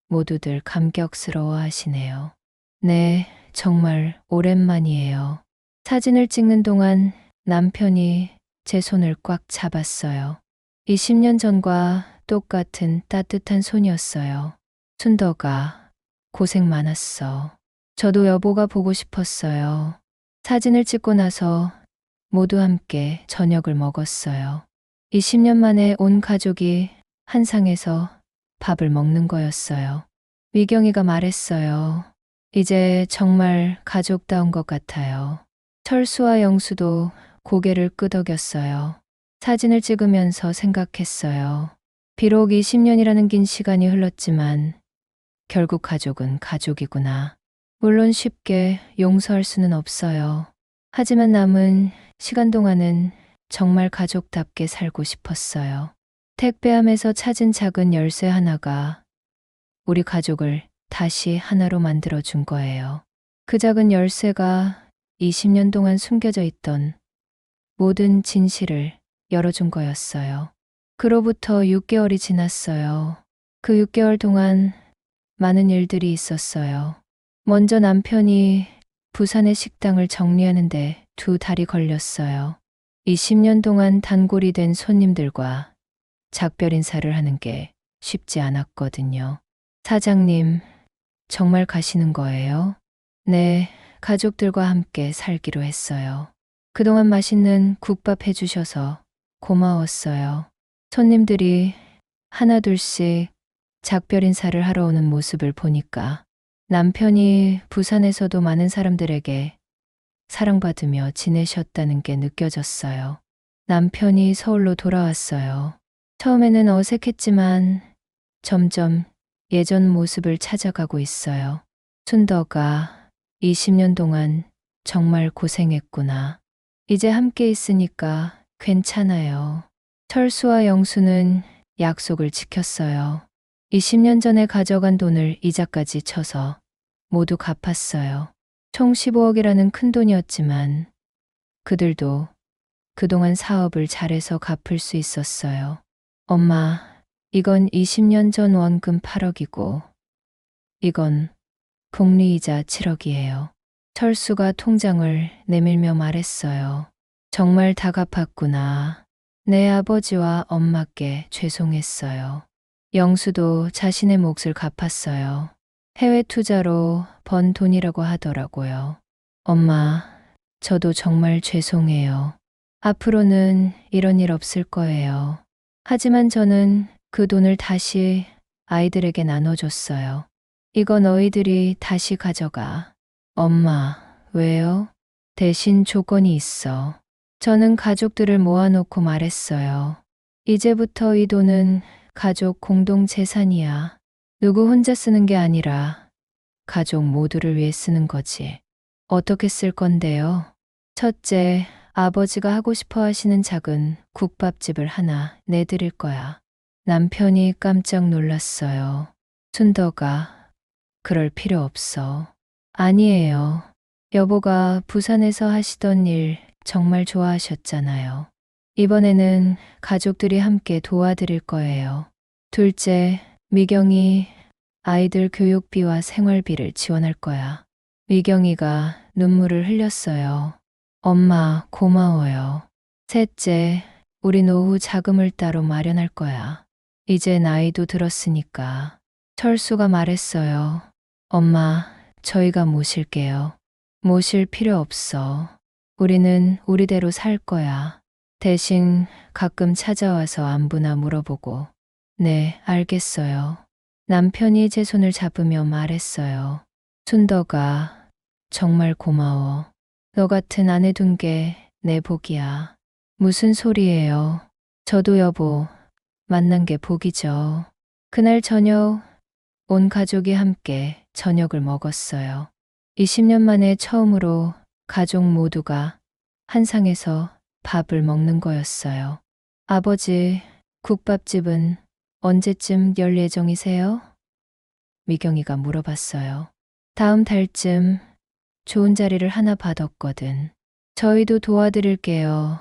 모두들 감격스러워 하시네요. 네, 정말 오랜만이에요. 사진을 찍는 동안 남편이 제 손을 꽉 잡았어요. 20년 전과 똑같은 따뜻한 손이었어요. 순덕아, 고생 많았어. 저도 여보가 보고 싶었어요. 사진을 찍고 나서 모두 함께 저녁을 먹었어요. 20년 만에 온 가족이 한 상에서 밥을 먹는 거였어요. 미경이가 말했어요. 이제 정말 가족다운 것 같아요. 철수와 영수도 고개를 끄덕였어요. 사진을 찍으면서 생각했어요. 비록 20년이라는 긴 시간이 흘렀지만 결국 가족은 가족이구나. 물론 쉽게 용서할 수는 없어요. 하지만 남은 시간 동안은 정말 가족답게 살고 싶었어요. 택배함에서 찾은 작은 열쇠 하나가 우리 가족을 다시 하나로 만들어준 거예요. 그 작은 열쇠가 20년 동안 숨겨져 있던 모든 진실을 열어준 거였어요. 그로부터 6개월이 지났어요. 그 6개월 동안 많은 일들이 있었어요. 먼저 남편이 부산의 식당을 정리하는데 2달이 걸렸어요. 20년 동안 단골이 된 손님들과 작별 인사를 하는 게 쉽지 않았거든요. 사장님, 정말 가시는 거예요? 네, 가족들과 함께 살기로 했어요. 그동안 맛있는 국밥 해주셔서 고마웠어요. 손님들이 하나둘씩 작별 인사를 하러 오는 모습을 보니까 남편이 부산에서도 많은 사람들에게 사랑받으며 지내셨다는 게 느껴졌어요. 남편이 서울로 돌아왔어요. 처음에는 어색했지만 점점 예전 모습을 찾아가고 있어요. 순덕아, 20년 동안 정말 고생했구나. 이제 함께 있으니까 괜찮아요. 철수와 영수는 약속을 지켰어요. 20년 전에 가져간 돈을 이자까지 쳐서 모두 갚았어요. 총 15억이라는 큰 돈이었지만 그들도 그동안 사업을 잘해서 갚을 수 있었어요. 엄마, 이건 20년 전 원금 8억이고 이건 복리이자 7억이에요. 철수가 통장을 내밀며 말했어요. 정말 다 갚았구나. 내 아버지와 엄마께 죄송했어요. 영수도 자신의 몫을 갚았어요. 해외 투자로 번 돈이라고 하더라고요. 엄마, 저도 정말 죄송해요. 앞으로는 이런 일 없을 거예요. 하지만 저는 그 돈을 다시 아이들에게 나눠줬어요. 이거 너희들이 다시 가져가. 엄마, 왜요? 대신 조건이 있어. 저는 가족들을 모아놓고 말했어요. 이제부터 이 돈은 가족 공동 재산이야. 누구 혼자 쓰는 게 아니라 가족 모두를 위해 쓰는 거지. 어떻게 쓸 건데요? 첫째, 아버지가 하고 싶어 하시는 작은 국밥집을 하나 내드릴 거야. 남편이 깜짝 놀랐어요. 순덕아, 그럴 필요 없어. 아니에요. 여보가 부산에서 하시던 일 정말 좋아하셨잖아요. 이번에는 가족들이 함께 도와드릴 거예요. 둘째, 미경이 아이들 교육비와 생활비를 지원할 거야. 미경이가 눈물을 흘렸어요. 엄마, 고마워요. 셋째, 우리 노후 자금을 따로 마련할 거야. 이제 나이도 들었으니까. 철수가 말했어요. 엄마, 저희가 모실게요. 모실 필요 없어. 우리는 우리대로 살 거야. 대신 가끔 찾아와서 안부나 물어보고. 네, 알겠어요. 남편이 제 손을 잡으며 말했어요. 순덕아, 정말 고마워. 너 같은 아내 둔 게 내 복이야. 무슨 소리예요? 저도 여보, 만난 게 복이죠. 그날 저녁, 온 가족이 함께 저녁을 먹었어요. 20년 만에 처음으로 가족 모두가 한 상에서 밥을 먹는 거였어요. 아버지, 국밥집은 언제쯤 열 예정이세요? 미경이가 물어봤어요. 다음 달쯤 좋은 자리를 하나 받았거든. 저희도 도와드릴게요.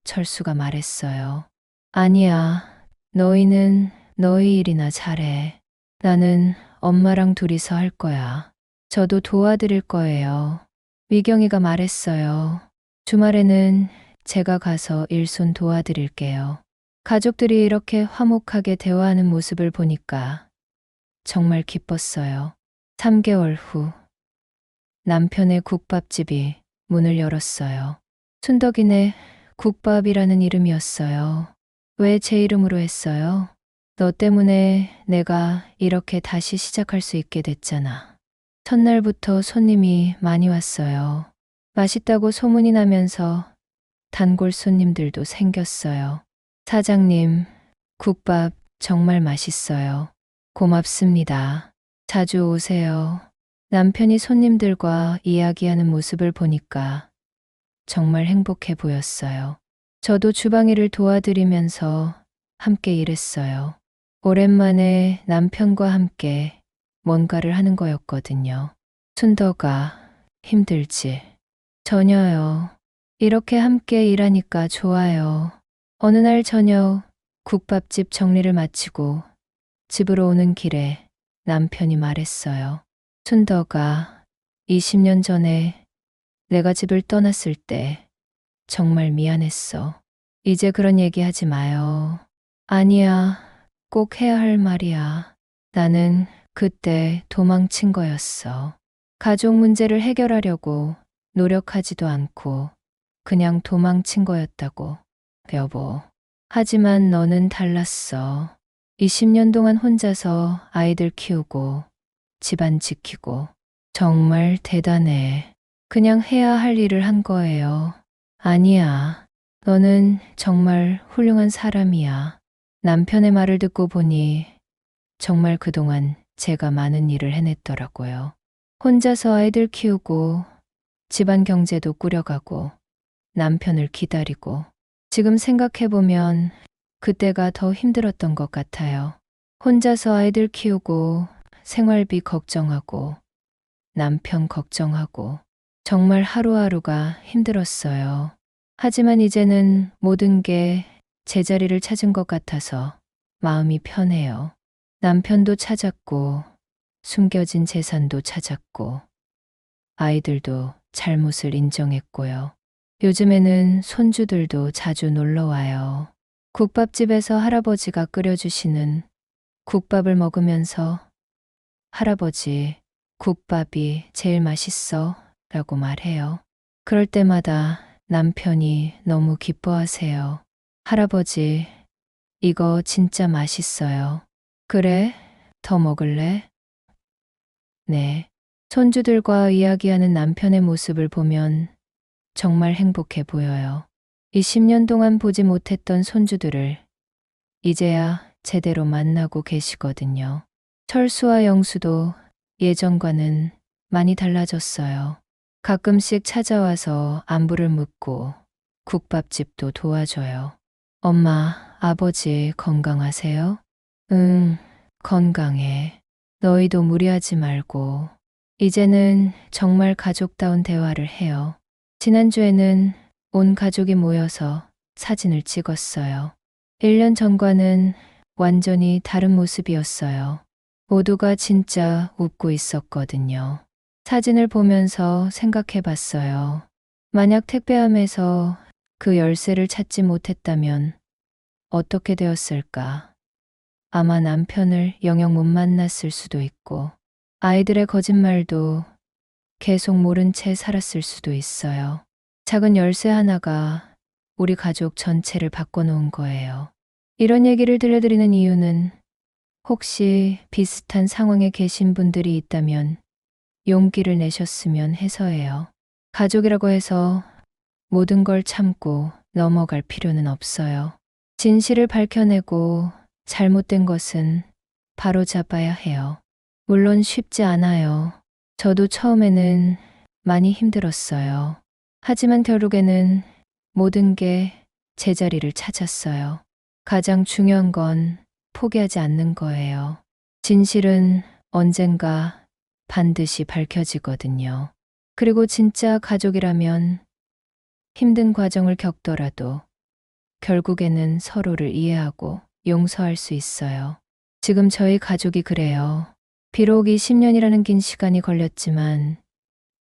철수가 말했어요. 아니야, 너희는 너희 일이나 잘해. 나는 엄마랑 둘이서 할 거야. 저도 도와드릴 거예요. 미경이가 말했어요. 주말에는 제가 가서 일손 도와드릴게요. 가족들이 이렇게 화목하게 대화하는 모습을 보니까 정말 기뻤어요. 3개월 후, 남편의 국밥집이 문을 열었어요. 순덕이네 국밥이라는 이름이었어요. 왜 제 이름으로 했어요? 너 때문에 내가 이렇게 다시 시작할 수 있게 됐잖아. 첫날부터 손님이 많이 왔어요. 맛있다고 소문이 나면서 단골 손님들도 생겼어요. 사장님, 국밥 정말 맛있어요. 고맙습니다. 자주 오세요. 남편이 손님들과 이야기하는 모습을 보니까 정말 행복해 보였어요. 저도 주방 일을 도와드리면서 함께 일했어요. 오랜만에 남편과 함께 뭔가를 하는 거였거든요. 순덕아, 힘들지? 전혀요. 이렇게 함께 일하니까 좋아요. 어느 날 저녁 국밥집 정리를 마치고 집으로 오는 길에 남편이 말했어요. 순덕아, 20년 전에 내가 집을 떠났을 때 정말 미안했어. 이제 그런 얘기 하지 마요. 아니야, 꼭 해야 할 말이야. 나는 그때 도망친 거였어. 가족 문제를 해결하려고 노력하지도 않고 그냥 도망친 거였다고, 여보. 하지만 너는 달랐어. 20년 동안 혼자서 아이들 키우고 집안 지키고 정말 대단해. 그냥 해야 할 일을 한 거예요. 아니야. 너는 정말 훌륭한 사람이야. 남편의 말을 듣고 보니 정말 그동안 제가 많은 일을 해냈더라고요. 혼자서 아이들 키우고 집안 경제도 꾸려가고 남편을 기다리고 지금 생각해보면 그때가 더 힘들었던 것 같아요. 혼자서 아이들 키우고 생활비 걱정하고 남편 걱정하고 정말 하루하루가 힘들었어요. 하지만 이제는 모든 게 제자리를 찾은 것 같아서 마음이 편해요. 남편도 찾았고 숨겨진 재산도 찾았고 아이들도 잘못을 인정했고요. 요즘에는 손주들도 자주 놀러 와요. 국밥집에서 할아버지가 끓여주시는 국밥을 먹으면서 할아버지, 국밥이 제일 맛있어 라고 말해요. 그럴 때마다 남편이 너무 기뻐하세요. 할아버지, 이거 진짜 맛있어요. 그래? 더 먹을래? 네. 손주들과 이야기하는 남편의 모습을 보면 정말 행복해 보여요. 20년 동안 보지 못했던 손주들을 이제야 제대로 만나고 계시거든요. 철수와 영수도 예전과는 많이 달라졌어요. 가끔씩 찾아와서 안부를 묻고 국밥집도 도와줘요. 엄마, 아버지 건강하세요? 응, 건강해. 너희도 무리하지 말고. 이제는 정말 가족다운 대화를 해요. 지난주에는 온 가족이 모여서 사진을 찍었어요. 1년 전과는 완전히 다른 모습이었어요. 모두가 진짜 웃고 있었거든요. 사진을 보면서 생각해 봤어요. 만약 택배함에서 그 열쇠를 찾지 못했다면 어떻게 되었을까? 아마 남편을 영영 못 만났을 수도 있고, 아이들의 거짓말도 계속 모른 채 살았을 수도 있어요. 작은 열쇠 하나가 우리 가족 전체를 바꿔놓은 거예요. 이런 얘기를 들려드리는 이유는 혹시 비슷한 상황에 계신 분들이 있다면 용기를 내셨으면 해서예요. 가족이라고 해서 모든 걸 참고 넘어갈 필요는 없어요. 진실을 밝혀내고 잘못된 것은 바로잡아야 해요. 물론 쉽지 않아요. 저도 처음에는 많이 힘들었어요. 하지만 결국에는 모든 게 제자리를 찾았어요. 가장 중요한 건 포기하지 않는 거예요. 진실은 언젠가 반드시 밝혀지거든요. 그리고 진짜 가족이라면 힘든 과정을 겪더라도 결국에는 서로를 이해하고 용서할 수 있어요. 지금 저희 가족이 그래요. 비록 20년이라는 긴 시간이 걸렸지만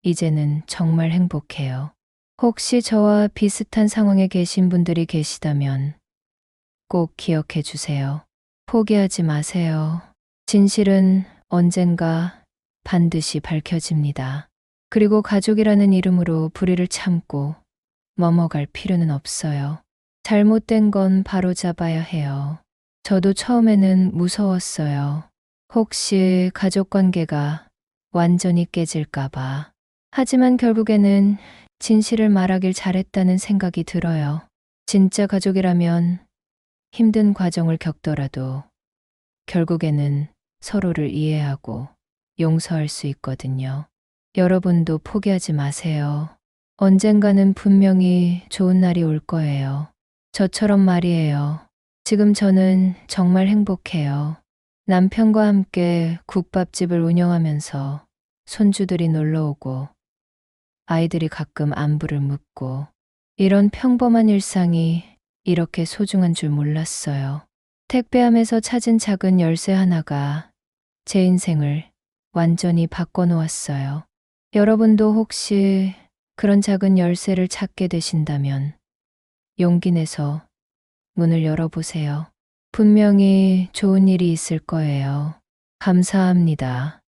이제는 정말 행복해요. 혹시 저와 비슷한 상황에 계신 분들이 계시다면 꼭 기억해 주세요. 포기하지 마세요. 진실은 언젠가 반드시 밝혀집니다. 그리고 가족이라는 이름으로 불의를 참고 넘어갈 필요는 없어요. 잘못된 건 바로잡아야 해요. 저도 처음에는 무서웠어요. 혹시 가족 관계가 완전히 깨질까봐. 하지만 결국에는 진실을 말하길 잘했다는 생각이 들어요. 진짜 가족이라면 힘든 과정을 겪더라도 결국에는 서로를 이해하고 용서할 수 있거든요. 여러분도 포기하지 마세요. 언젠가는 분명히 좋은 날이 올 거예요. 저처럼 말이에요. 지금 저는 정말 행복해요. 남편과 함께 국밥집을 운영하면서 손주들이 놀러 오고 아이들이 가끔 안부를 묻고 이런 평범한 일상이 이렇게 소중한 줄 몰랐어요. 택배함에서 찾은 작은 열쇠 하나가 제 인생을 완전히 바꿔놓았어요. 여러분도 혹시 그런 작은 열쇠를 찾게 되신다면 용기 내서 문을 열어보세요. 분명히 좋은 일이 있을 거예요. 감사합니다.